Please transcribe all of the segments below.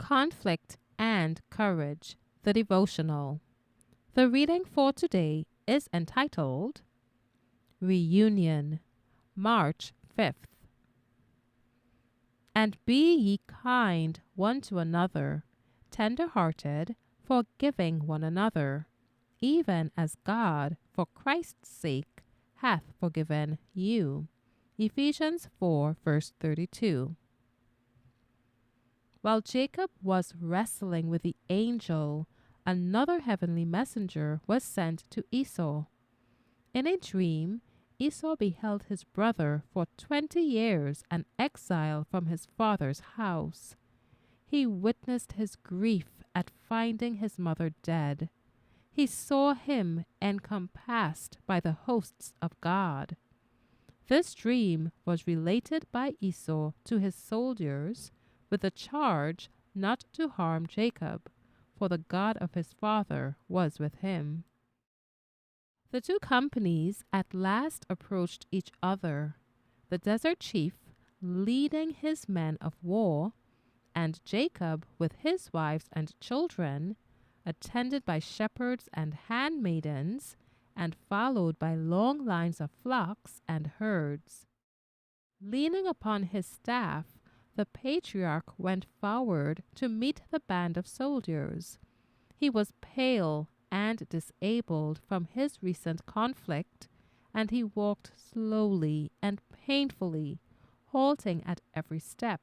Conflict and Courage, the devotional. The reading for today is entitled Reunion, March 5th. And be ye kind one to another, tender-hearted, forgiving one another, even as God, for Christ's sake, hath forgiven you. Ephesians 4, verse 32. While Jacob was wrestling with the angel, another heavenly messenger was sent to Esau. In a dream, Esau beheld his brother for 20 years an exile from his father's house. He witnessed his grief at finding his mother dead. He saw him encompassed by the hosts of God. This dream was related by Esau to his soldiers, with the charge not to harm Jacob, for the God of his father was with him. The two companies at last approached each other, the desert chief leading his men of war, and Jacob with his wives and children, attended by shepherds and handmaidens, and followed by long lines of flocks and herds. Leaning upon his staff, the patriarch went forward to meet the band of soldiers. He was pale and disabled from his recent conflict, and he walked slowly and painfully, halting at every step.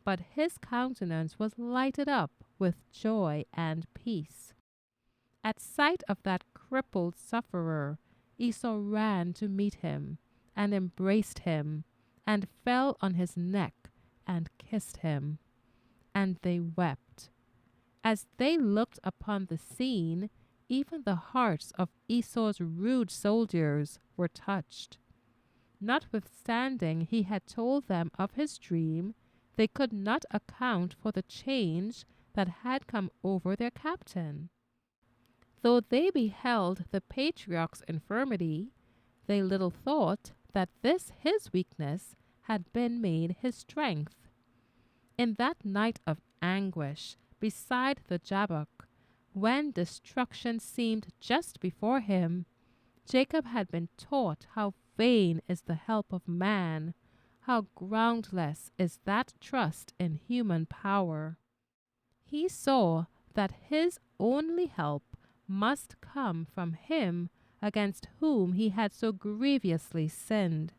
But his countenance was lighted up with joy and peace. At sight of that crippled sufferer, Esau ran to meet him and embraced him and fell on his neck and kissed him, and they wept. As they looked upon the scene, even the hearts of Esau's rude soldiers were touched. Notwithstanding he had told them of his dream, they could not account for the change that had come over their captain. Though they beheld the patriarch's infirmity, they little thought that this his weakness had been made his strength. In that night of anguish beside the Jabbok, when destruction seemed just before him, Jacob had been taught how vain is the help of man, how groundless is that trust in human power. He saw that his only help must come from him against whom he had so grievously sinned.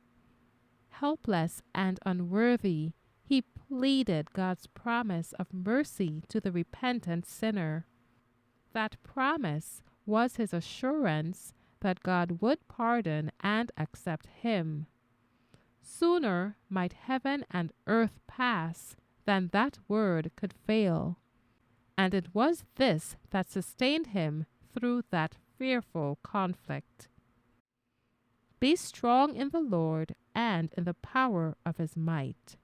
Helpless and unworthy, he pleaded God's promise of mercy to the repentant sinner. That promise was his assurance that God would pardon and accept him. Sooner might heaven and earth pass than that word could fail. And it was this that sustained him through that fearful conflict. Be strong in the Lord and in the power of his might.